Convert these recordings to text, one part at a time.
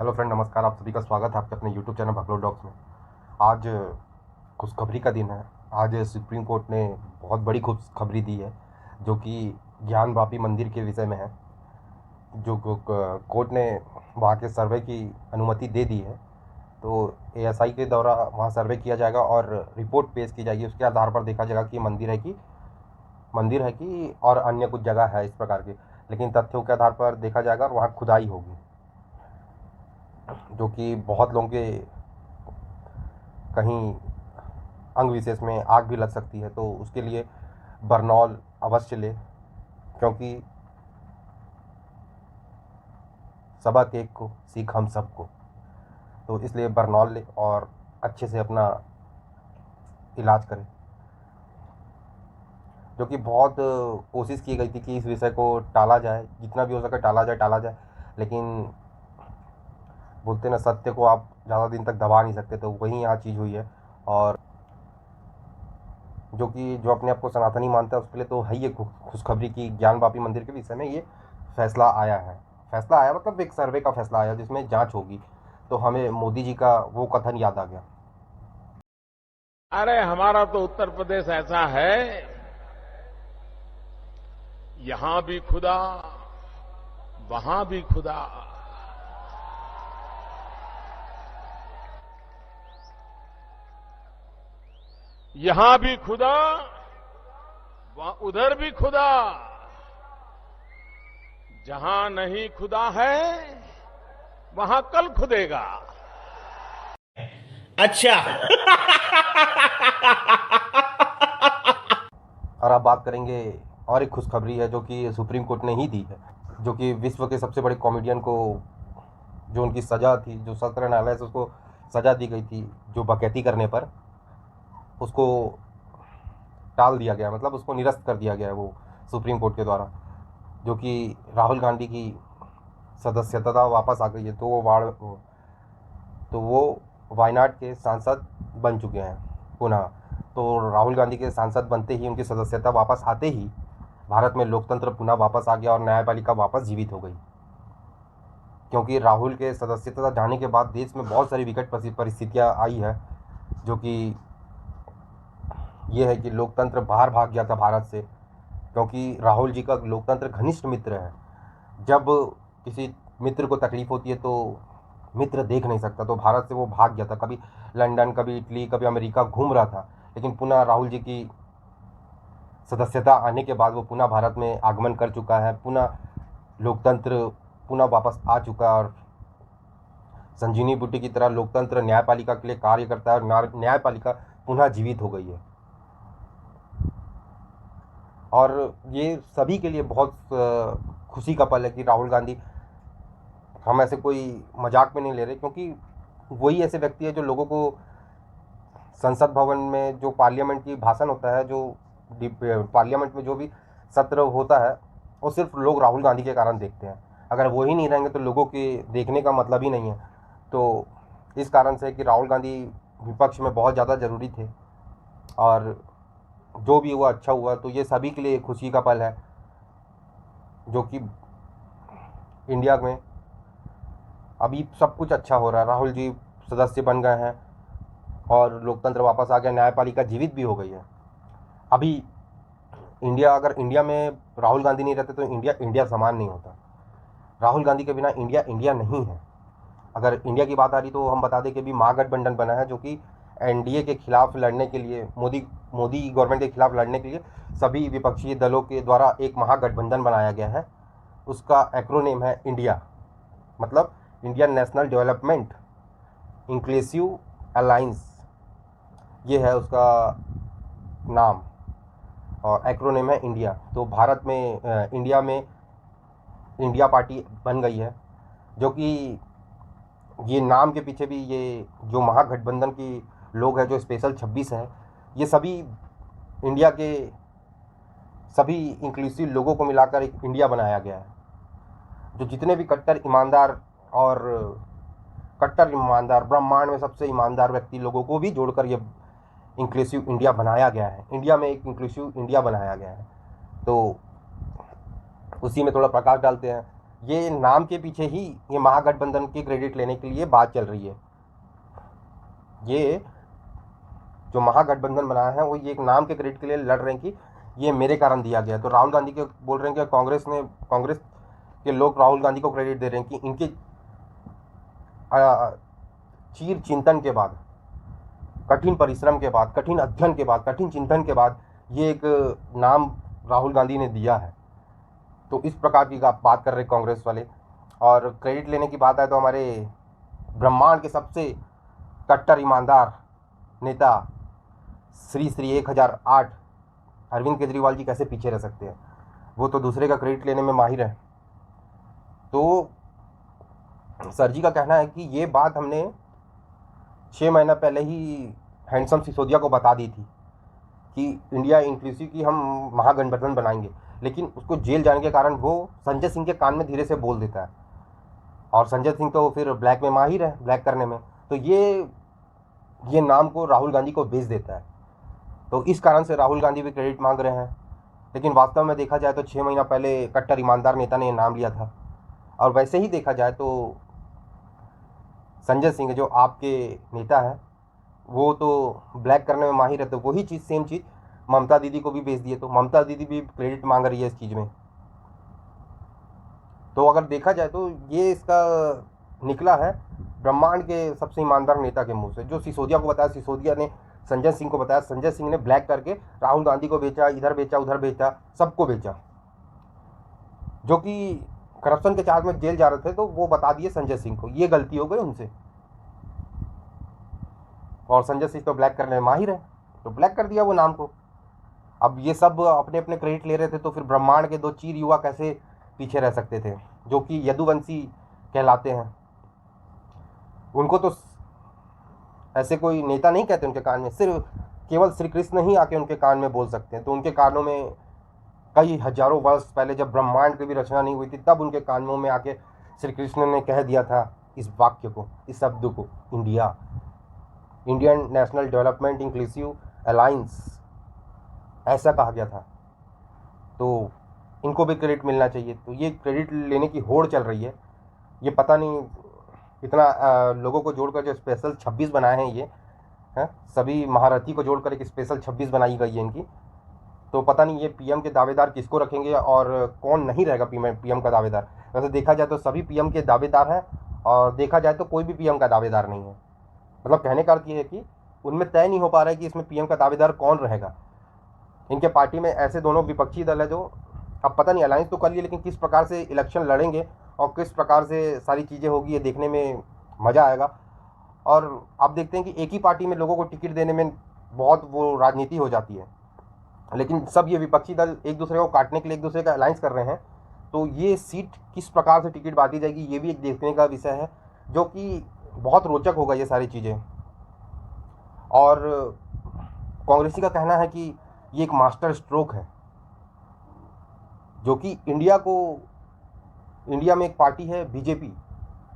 Hello friend, नमस्कार। आप सभी का स्वागत है आपके अपने यूट्यूब चैनल भगलोट डॉग्स में। आज खुशखबरी का दिन है। आज सुप्रीम कोर्ट ने बहुत बड़ी खुशखबरी दी है, जो कि ज्ञानवापी मंदिर के विषय में है। जो कोर्ट ने वहाँ के सर्वे की अनुमति दे दी है, तो एएसआई के द्वारा वहाँ सर्वे किया जाएगा और रिपोर्ट पेश की जाएगी। उसके आधार पर देखा जाएगा कि मंदिर है कि और अन्य कुछ जगह है इस प्रकार की। लेकिन तथ्यों के आधार पर देखा जाएगा और वहाँ खुदाई होगी, जो कि बहुत लोगों के कहीं अंग विशेष में आग भी लग सकती है। तो उसके लिए बर्नौल अवश्य ले, क्योंकि सबक एक को सीख हम सबको। तो इसलिए बर्नौल ले और अच्छे से अपना इलाज करें। जो कि बहुत कोशिश की गई थी कि इस विषय को टाला जाए, जितना भी हो सके टाला जाए। लेकिन बोलते ना, सत्य को आप ज़्यादा दिन तक दबा नहीं सकते। तो वही यहाँ चीज़ हुई है। और जो अपने आप को सनातनी मानता है उसके लिए तो है ये खुशखबरी की ज्ञानवापी मंदिर के विषय में ये फैसला आया है। फैसला आया मतलब एक सर्वे का फैसला आया जिसमें जांच होगी। तो हमें मोदी जी का वो कथन याद आ गया। अरे हमारा तो उत्तर प्रदेश ऐसा है, यहां भी खुदा वहां भी खुदा। यहां भी खुदा वहां उधर भी खुदा। जहां नहीं खुदा है वहां कल खुदेगा। अच्छा। और अब बात करेंगे और एक खुशखबरी है जो कि सुप्रीम कोर्ट ने ही दी है, जो कि विश्व के सबसे बड़े कॉमेडियन को जो उनकी सज़ा थी, जो सत्र न्यायालय से उसको सज़ा दी गई थी जो बकैती करने पर, उसको टाल दिया गया। मतलब उसको निरस्त कर दिया गया है वो सुप्रीम कोर्ट के द्वारा। जो कि राहुल गांधी की सदस्यता वापस आ गई है। तो वो वायनाड के सांसद बन चुके हैं पुनः। तो राहुल गांधी के सांसद बनते ही, उनकी सदस्यता वापस आते ही भारत में लोकतंत्र पुनः वापस आ गया और न्यायपालिका वापस जीवित हो गई। क्योंकि राहुल के सदस्यता जाने के बाद देश में बहुत सारी विकट परिस्थितियां आई है, जो कि ये है कि लोकतंत्र बाहर भाग गया था भारत से। क्योंकि राहुल जी का लोकतंत्र घनिष्ठ मित्र है। जब किसी मित्र को तकलीफ होती है तो मित्र देख नहीं सकता, तो भारत से वो भाग गया था। कभी लंदन, कभी इटली, कभी अमेरिका घूम रहा था। लेकिन पुनः राहुल जी की सदस्यता आने के बाद वो पुनः भारत में आगमन कर चुका है। पुनः लोकतंत्र पुनः वापस आ चुका है और संजीवनी बूटी की तरह लोकतंत्र न्यायपालिका के लिए कार्य करता है और न्यायपालिका पुनः जीवित हो गई है। और ये सभी के लिए बहुत खुशी का पल है कि राहुल गांधी, हम ऐसे कोई मजाक में नहीं ले रहे, क्योंकि वही ऐसे व्यक्ति है जो लोगों को संसद भवन में जो पार्लियामेंट की भाषण होता है, जो पार्लियामेंट में जो भी सत्र होता है, वो सिर्फ लोग राहुल गांधी के कारण देखते हैं। अगर वो ही नहीं रहेंगे तो लोगों के देखने का मतलब ही नहीं है। तो इस कारण से कि राहुल गांधी विपक्ष में बहुत ज़्यादा ज़रूरी थे और जो भी हुआ अच्छा हुआ। तो ये सभी के लिए खुशी का पल है, जो कि इंडिया में अभी सब कुछ अच्छा हो रहा है। राहुल जी सदस्य बन गए हैं और लोकतंत्र वापस आ गया, न्यायपालिका जीवित भी हो गई है। अभी अगर इंडिया में राहुल गांधी नहीं रहते तो इंडिया समान नहीं होता। राहुल गांधी के बिना इंडिया नहीं है। अगर इंडिया की बात आ रही तो हम बता दें कि अभी महागठबंधन बना है, जो कि एनडीए के खिलाफ लड़ने के लिए, मोदी गवर्नमेंट के खिलाफ लड़ने के लिए सभी विपक्षी दलों के द्वारा एक महागठबंधन बनाया गया है। उसका एक्रोनेम है इंडिया, मतलब Indian national development inclusive alliance, ये है उसका नाम और एक्रोनेम है इंडिया। तो भारत में इंडिया में इंडिया पार्टी बन गई है, जो कि ये नाम के पीछे भी ये जो महागठबंधन की लोग हैं, जो स्पेशल 26 है, ये सभी इंडिया के सभी इंक्लूसिव लोगों को मिलाकर एक इंडिया बनाया गया है। जो जितने भी कट्टर ईमानदार ब्रह्मांड में सबसे ईमानदार व्यक्ति लोगों को भी जोड़कर ये इंक्लूसिव इंडिया बनाया गया है। इंडिया में एक इंक्लूसिव इंडिया बनाया गया है। तो उसी में थोड़ा प्रकाश डालते हैं। ये नाम के पीछे ही ये महागठबंधन के क्रेडिट लेने के लिए बात चल रही है। ये जो महागठबंधन बनाया है वो ये एक नाम के क्रेडिट के लिए लड़ रहे हैं कि ये मेरे कारण दिया गया। तो राहुल गांधी के बोल रहे हैं कि कांग्रेस के लोग राहुल गांधी को क्रेडिट दे रहे हैं कि इनके चीर चिंतन के बाद, कठिन परिश्रम के बाद, कठिन अध्ययन के बाद, कठिन चिंतन के बाद ये एक नाम राहुल गांधी ने दिया है। तो इस प्रकार की बात कर रहे कांग्रेस वाले। और क्रेडिट लेने की बात है तो हमारे ब्रह्मांड के सबसे कट्टर ईमानदार नेता श्री 1008 अरविंद केजरीवाल जी कैसे पीछे रह सकते हैं। वो तो दूसरे का क्रेडिट लेने में माहिर है। तो सर जी का कहना है कि ये बात हमने 6 महीना पहले ही हैंडसम सिसोदिया को बता दी थी कि इंडिया इंक्लूसिव की हम महागठबंधन बनाएंगे, लेकिन उसको जेल जाने के कारण वो संजय सिंह के कान में धीरे से बोल देता है। और संजय सिंह तो फिर ब्लैक में माहिर है, ब्लैक करने में। तो ये नाम को राहुल गांधी को बेच देता है। तो इस कारण से राहुल गांधी भी क्रेडिट मांग रहे हैं। लेकिन वास्तव में देखा जाए तो 6 महीना पहले कट्टर ईमानदार नेता ने नाम लिया था। और वैसे ही देखा जाए तो संजय सिंह जो आपके नेता है वो तो ब्लैक करने में माहिर है। तो वही चीज़, सेम चीज़ ममता दीदी को भी बेच दिए। तो ममता दीदी भी क्रेडिट मांग रही है इस चीज़ में। तो अगर देखा जाए तो ये इसका निकला है ब्रह्मांड के सबसे ईमानदार नेता के मुंह से। जो सिसोदिया को बताया, सिसोदिया ने संजय सिंह को बताया, संजय सिंह ने ब्लैक करके राहुल गांधी को बेचा, इधर बेचा, उधर बेचा, सबको बेचा। जो कि करप्शन के चार्ज में जेल जा रहे थे तो वो बता दिए संजय सिंह को। ये गलती हो गई उनसे। और संजय सिंह तो ब्लैक करने में माहिर है, तो ब्लैक कर दिया वो नाम को। अब ये सब अपने अपने क्रेडिट ले रहे थे, तो फिर ब्रह्मांड के 2 चीर युवा कैसे पीछे रह सकते थे, जो कि यदुवंशी कहलाते हैं। उनको तो ऐसे कोई नेता नहीं कहते उनके कान में, सिर्फ केवल श्री कृष्ण ही आके उनके कान में बोल सकते हैं। तो उनके कानों में कई हजारों वर्ष पहले जब ब्रह्मांड की भी रचना नहीं हुई थी, तब उनके कानों में आके श्री कृष्ण ने कह दिया था इस वाक्य को, इस शब्द को, Indian national development inclusive alliance, ऐसा कहा गया था। तो इनको भी क्रेडिट मिलना चाहिए। तो ये क्रेडिट लेने की होड़ चल रही है। ये पता नहीं इतना लोगों को जोड़कर जो स्पेशल 26 बनाए हैं ये हैं, सभी महारथी को जोड़कर एक स्पेशल 26 बनाई गई है इनकी। तो पता नहीं ये पीएम के दावेदार किसको रखेंगे और कौन नहीं रहेगा पीएम का दावेदार। वैसे देखा जाए तो सभी पीएम के दावेदार हैं, और देखा जाए तो कोई भी पीएम का दावेदार नहीं है। मतलब कहने का अर्थ ये है कि उनमें तय नहीं हो पा रहा है कि इसमें पीएम का दावेदार कौन रहेगा। इनके पार्टी में ऐसे दोनों विपक्षी दल है जो अब पता नहीं अलायंस तो कर लिए, लेकिन किस प्रकार से इलेक्शन लड़ेंगे और किस प्रकार से सारी चीज़ें होगी, ये देखने में मज़ा आएगा। और आप देखते हैं कि एक ही पार्टी में लोगों को टिकट देने में बहुत वो राजनीति हो जाती है, लेकिन सब ये विपक्षी दल एक दूसरे को काटने के लिए एक दूसरे का अलायंस कर रहे हैं। तो ये सीट किस प्रकार से टिकट बांटी जाएगी, ये भी एक देखने का विषय है, जो कि बहुत रोचक होगा ये सारी चीज़ें। और कांग्रेसी का कहना है कि ये एक मास्टर स्ट्रोक है, जो कि इंडिया में एक पार्टी है बीजेपी,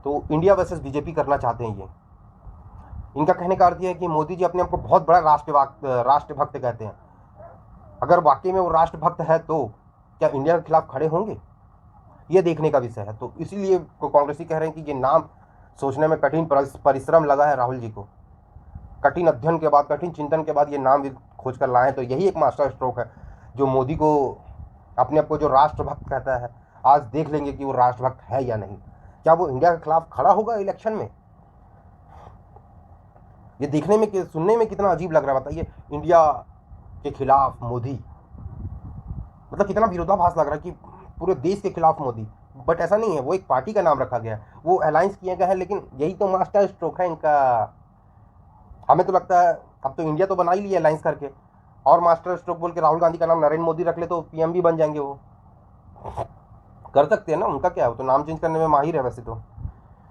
तो इंडिया वर्सेस बीजेपी करना चाहते हैं ये। इनका कहने का अर्थ ये है कि मोदी जी अपने आप को बहुत बड़ा राष्ट्रभक्त कहते हैं। अगर वाकई में वो राष्ट्रभक्त है तो क्या इंडिया के खिलाफ खड़े होंगे, ये देखने का विषय है। तो इसीलिए कांग्रेसी कह रहे हैं कि ये नाम सोचने में कठिन परिश्रम लगा है राहुल जी को। कठिन अध्ययन के बाद, कठिन चिंतन के बाद ये नाम भी खोज कर लाए हैं। तो यही एक मास्टर स्ट्रोक है जो मोदी को अपने आप को जो राष्ट्रभक्त कहता है। आज देख लेंगे कि वो राष्ट्रभक्त है या नहीं। क्या वो इंडिया के खिलाफ खड़ा होगा इलेक्शन में? ये देखने में, सुनने में कितना अजीब लग रहा है बताइए। इंडिया के खिलाफ मोदी, मतलब कितना विरोधाभास लग रहा है कि पूरे देश के खिलाफ मोदी। बट ऐसा नहीं है, वो एक पार्टी का नाम रखा गया है, वो अलायंस किए गए हैं, लेकिन यही तो मास्टर स्ट्रोक है इनका। हमें तो लगता है अब तो इंडिया तो बना ही लिया अलायंस करके, और मास्टर स्ट्रोक बोल के राहुल गांधी का नाम नरेंद्र मोदी रख ले तो पीएम भी बन जाएंगे। वो कर सकते हैं ना, उनका क्या है, वो तो नाम चेंज करने में माहिर है वैसे तो।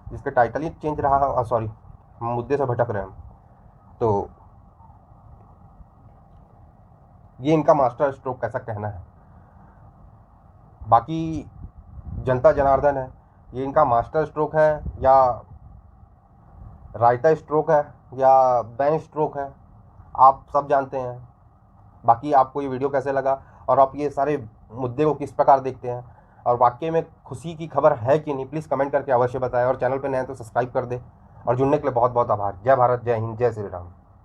जिसका टाइटल ही चेंज रहा, सॉरी मुद्दे से भटक रहे हैं हम। तो ये इनका मास्टर स्ट्रोक कैसा कहना है। बाकी जनता जनार्दन है, ये इनका मास्टर स्ट्रोक है या रायता स्ट्रोक है या बैन स्ट्रोक है, आप सब जानते हैं। बाकी आपको ये वीडियो कैसे लगा और आप ये सारे मुद्दे को किस प्रकार देखते हैं, और वाकई में खुशी की खबर है कि नहीं, प्लीज़ कमेंट करके अवश्य बताएं। और चैनल पर नए हैं तो सब्सक्राइब कर दे। और जुड़ने के लिए बहुत बहुत आभार। जय भारत, जय हिंद, जय श्री राम।